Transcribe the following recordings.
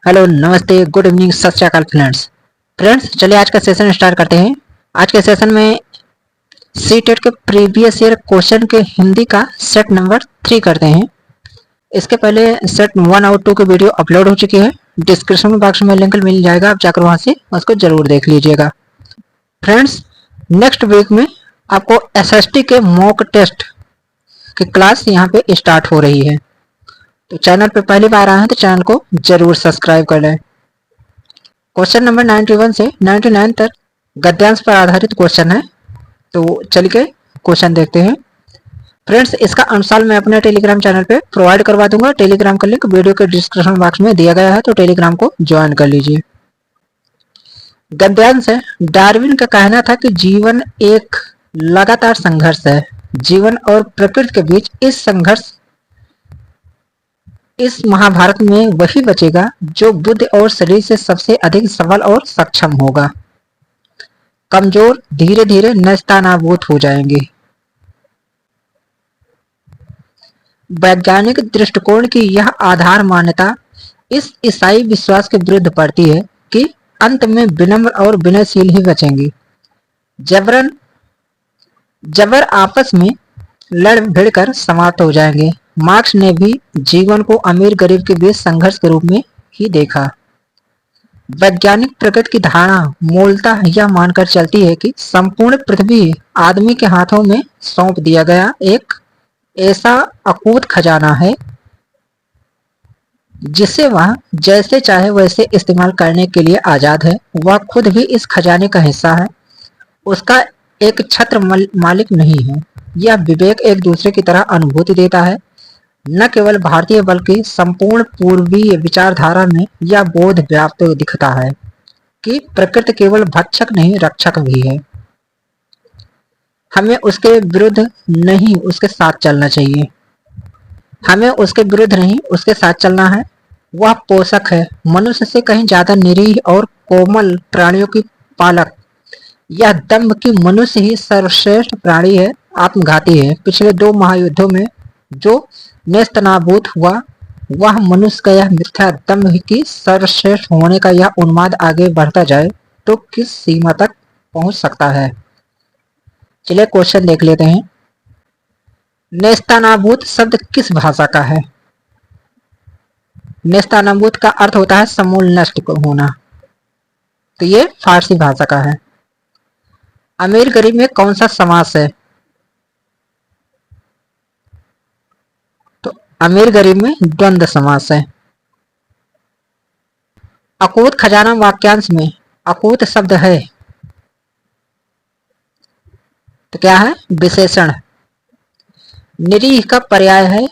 Hello, नमस्ते, good evening, सत श्री अकाल फ्रेंड्स चलिए आज का सेशन स्टार्ट करते हैं। आज के सेशन में सी टेट के प्रीवियस ईयर क्वेश्चन के हिंदी का सेट नंबर 3 करते हैं। इसके पहले सेट 1 और 2 की वीडियो अपलोड हो चुकी है। डिस्क्रिप्शन बॉक्स में लिंक मिल जाएगा, आप जाकर वहां से उसको जरूर देख लीजिएगा। फ्रेंड्स, नेक्स्ट वीक में आपको एसएसटी के मॉक टेस्ट की क्लास यहाँ पे स्टार्ट हो रही है। तो चैनल पे पहली बार आए हैं तो चैनल को जरूर सब्सक्राइब कर लें। क्वेश्चन नंबर 91 से 99 तक गद्यांश पर आधारित क्वेश्चन है। तो चलिए क्वेश्चन देखते हैं। फ्रेंड्स, इसका आंसर मैं अपने टेलीग्राम चैनल पे प्रोवाइड करवा दूंगा। टेलीग्राम का लिंक वीडियो के डिस्क्रिप्शन बॉक्स में दिया गया है, तो टेलीग्राम को ज्वाइन कर लीजिए। गद्यांश है। डार्विन का कहना था कि जीवन एक लगातार संघर्ष है। जीवन और प्रकृति के बीच इस महाभारत में वही बचेगा जो बुद्धि और शरीर से सबसे अधिक सबल और सक्षम होगा। कमजोर धीरे धीरे नेस्तनाबूद हो जाएंगे। वैज्ञानिक दृष्टिकोण की यह आधार मान्यता इस ईसाई विश्वास के विरुद्ध पड़ती है कि अंत में विनम्र और विनयशील ही बचेंगे। जबर आपस में लड़ भिड़ कर समाप्त हो जाएंगे। मार्क्स ने भी जीवन को अमीर गरीब के बीच संघर्ष के रूप में ही देखा। वैज्ञानिक प्रकृति की धारणा मूलतः यह मानकर चलती है कि संपूर्ण पृथ्वी आदमी के हाथों में सौंप दिया गया एक ऐसा अकूत खजाना है जिसे वह जैसे चाहे वैसे इस्तेमाल करने के लिए आजाद है। वह खुद भी इस खजाने का हिस्सा है, उसका एक छत्र मालिक नहीं है। यह विवेक एक दूसरे की तरह अनुभूति देता है। न केवल भारतीय बल्कि संपूर्ण पूर्वीय विचारधारा में यह बोध व्याप्त दिखता है कि प्रकृति केवल भक्षक नहीं रक्षक भी है। हमें उसके विरुद्ध नहीं उसके साथ चलना चाहिए। हमें उसके विरुद्ध नहीं उसके साथ चलना है। वह पोषक है, मनुष्य से कहीं ज्यादा निरीह और कोमल प्राणियों की पालक। यह दम्भ की मनुष्य ही सर्वश्रेष्ठ प्राणी है, आत्मघाती है। पिछले 2 महायुद्धों में जो नेस्तनाबूद हुआ वह मनुष्य का यह मिथ्या दम्भ की सर्वश्रेष्ठ होने का यह उन्माद आगे बढ़ता जाए तो किस सीमा तक पहुंच सकता है। चलिए क्वेश्चन देख लेते हैं। नेस्तनाबूद शब्द किस भाषा का है? नेस्तनाबूद का अर्थ होता है समूल नष्ट होना, तो ये फारसी भाषा का है। अमीर गरीब में कौन सा समास है? तो अमीर गरीब में द्वंद्व समास है। अकूत खजाना वाक्यांश में अकूत शब्द है तो क्या है? विशेषण। निरीह का पर्याय है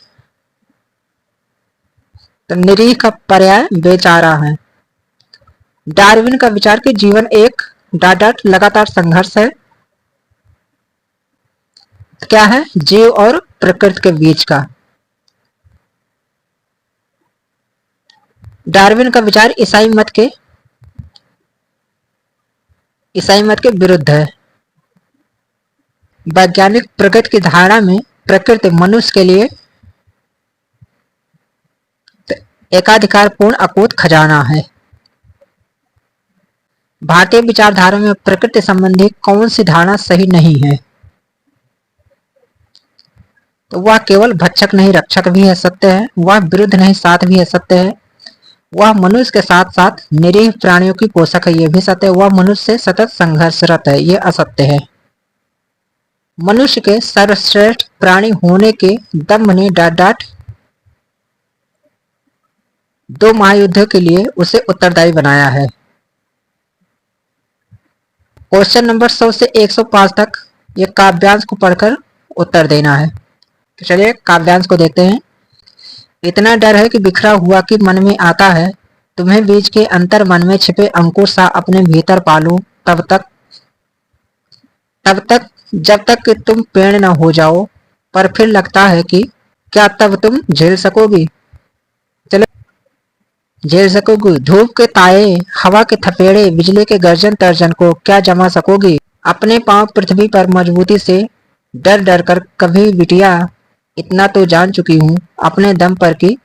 तो निरीह का पर्याय बेचारा है। डार्विन का विचार कि जीवन एक डाट लगातार संघर्ष है तो क्या है? जीव और प्रकृति के बीच का। डार्विन का विचार ईसाई मत के विरुद्ध है। वैज्ञानिक प्रकृति की धारणा में प्रकृति मनुष्य के लिए एकाधिकार पूर्ण अकूत खजाना है। भारतीय विचारधारा में प्रकृति संबंधी कौन सी धारणा सही नहीं है? तो वह केवल भक्षक नहीं रक्षक भी है, सत्य है। वह विरुद्ध नहीं साथ भी है, सत्य है। वह मनुष्य के साथ साथ निरीह प्राणियों की पोषक है, यह भी सत्य है। वह मनुष्य से सतत संघर्षरत है, यह असत्य है। मनुष्य के सर्वश्रेष्ठ प्राणी होने के दम्भ ने डाट 2 महायुद्धों के लिए उसे उत्तरदायी बनाया है। क्वेश्चन नंबर 100 से 105 तक ये काव्यांश को पढ़कर उत्तर देना है। तो चलिए काव्यांश को देखते हैं। इतना डर है कि बिखरा हुआ कि मन में आता है, तुम्हें बीज के अंतर मन में छिपे अंकुर सा अपने भीतर पालूं, तब तक जब तक कि तुम पेड़ न हो जाओ। पर फिर लगता है कि क्या तब तुम झेल सकोगी? चलो झेल सकोगी धूप के ताये, हवा के थपेड़े, बिजली के गर्जन तर्जन को क्या जमा सकोगी? अपने पांव पृथ्वी पर मजबूती से डर डर कर कभी बिटिया इतना तो जान चुकी हूं अपने दम पर कि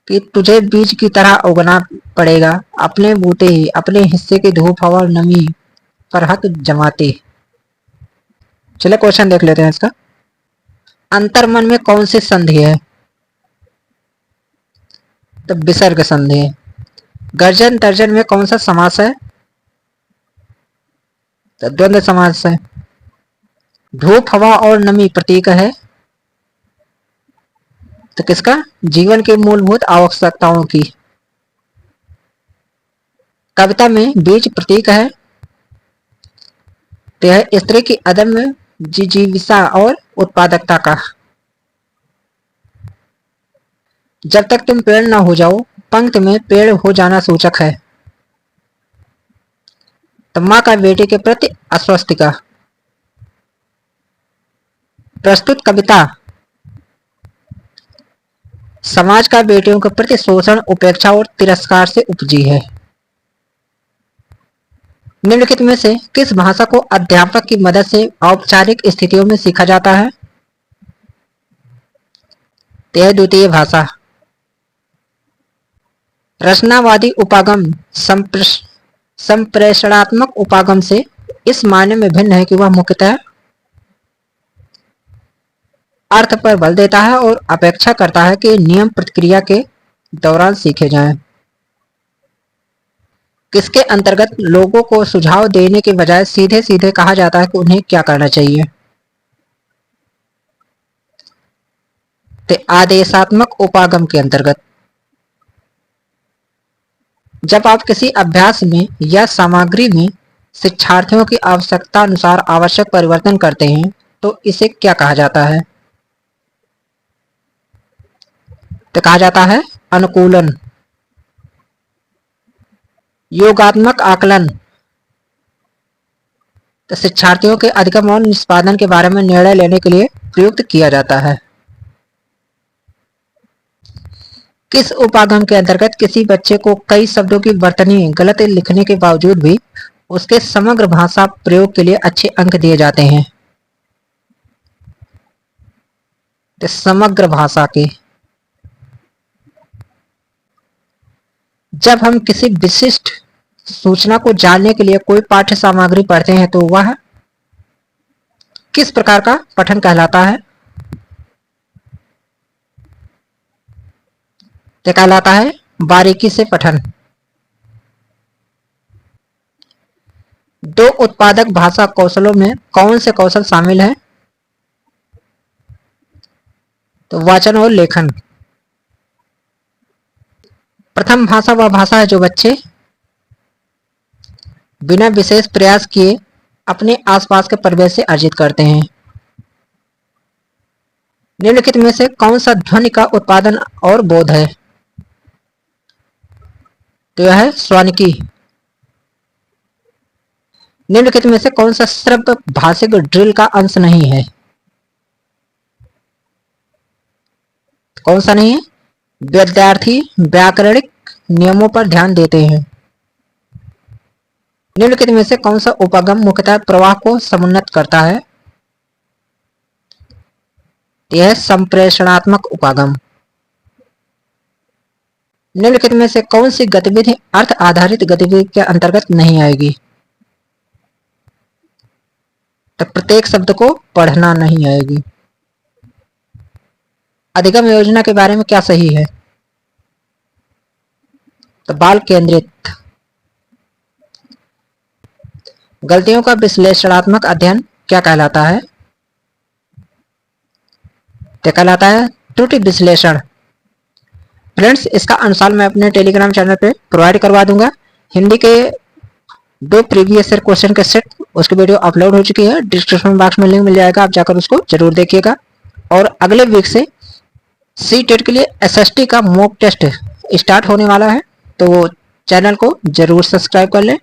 कि तुझे बीज की तरह उगना पड़ेगा, अपने बूते ही अपने हिस्से की धूप हवा और नमी पर हक जमाते। चलो क्वेश्चन देख लेते हैं इसका। अंतर्मन में कौन सी संधि है? तो विसर्ग संधि है। गर्जन तर्जन में कौन सा समास है? तो द्वंद्व समास है। धूप हवा और नमी प्रतीक है, तो किसका? जीवन के मूलभूत आवश्यकताओं की। कविता में बीज प्रतीक है, तो यह स्त्री की अदम्य जिजीविषा और उत्पादकता का। जब तक तुम पेड़ न हो जाओ, पंक्ति में पेड़ हो जाना सूचक है। तो माँ का बेटे के प्रति अस्वस्थिका। प्रस्तुत कविता समाज का बेटियों के प्रति शोषण, उपेक्षा और तिरस्कार से उपजी है। निम्नलिखित में से किस भाषा को अध्यापक की मदद से औपचारिक स्थितियों में सीखा जाता है? यह द्वितीय भाषा। रचनावादी उपागम संप्रेषणात्मक उपागम से इस मायने में भिन्न है कि वह मुख्यतः अर्थ पर बल देता है और अपेक्षा करता है कि नियम प्रतिक्रिया के दौरान सीखे जाएं। किसके अंतर्गत लोगों को सुझाव देने के बजाय सीधे सीधे कहा जाता है कि उन्हें क्या करना चाहिए? तो आदेशात्मक उपागम के अंतर्गत। जब आप किसी अभ्यास में या सामग्री में शिक्षार्थियों की आवश्यकता अनुसार आवश्यक परिवर्तन करते हैं तो इसे क्या कहा जाता है? तो कहा जाता है अनुकूलन। योगात्मक आकलन, तो शिक्षार्थियों के अधिगम और निष्पादन के बारे में निर्णय लेने के लिए प्रयुक्त किया जाता है। किस उपागम के अंतर्गत किसी बच्चे को कई शब्दों की वर्तनी गलत लिखने के बावजूद भी उसके समग्र भाषा प्रयोग के लिए अच्छे अंक दिए जाते हैं? तो समग्र भाषा के। जब हम किसी विशिष्ट सूचना को जानने के लिए कोई पाठ्य सामग्री पढ़ते हैं तो वह किस प्रकार का पठन कहलाता है? तो कहलाता है बारीकी से पठन। दो उत्पादक भाषा कौशलों में कौन से कौशल शामिल है? तो वाचन और लेखन। प्रथम भाषा वह भाषा है जो बच्चे बिना विशेष प्रयास किए अपने आसपास के परिवेश से अर्जित करते हैं। निम्नलिखित में से कौन सा ध्वनि का उत्पादन और बोध है? तो यह है स्वर्निकी। निम्नलिखित में से कौन सा श्रव्य भाषिक ड्रिल का अंश नहीं है? कौन सा नहीं है? विद्यार्थी व्याकरणिक नियमों पर ध्यान देते हैं। निम्नलिखित में से कौन सा उपागम मुख्यतः प्रवाह को समुन्नत करता है? यह संप्रेषणात्मक उपागम। निम्नलिखित में से कौन सी गतिविधि अर्थ आधारित गतिविधि के अंतर्गत नहीं आएगी? तो प्रत्येक शब्द को पढ़ना नहीं आएगी। अधिगम योजना के बारे में क्या सही है? तो बाल केंद्रित। गलतियों का विश्लेषणात्मक अध्ययन क्या कहलाता है? क्या कहलाता है? त्रुटि विश्लेषण। फ्रेंड्स, इसका अनुसार मैं अपने टेलीग्राम चैनल पे प्रोवाइड करवा दूंगा। हिंदी के 2 प्रीवियस ईयर क्वेश्चन के सेट, उसकी वीडियो अपलोड हो चुकी है। डिस्क्रिप्शन बॉक्स में लिंक मिल जाएगा, आप जाकर उसको जरूर देखिएगा। और अगले वीक से सी-टेट के लिए एसएसटी का मॉक टेस्ट स्टार्ट होने वाला है, तो चैनल को जरूर सब्सक्राइब कर लें।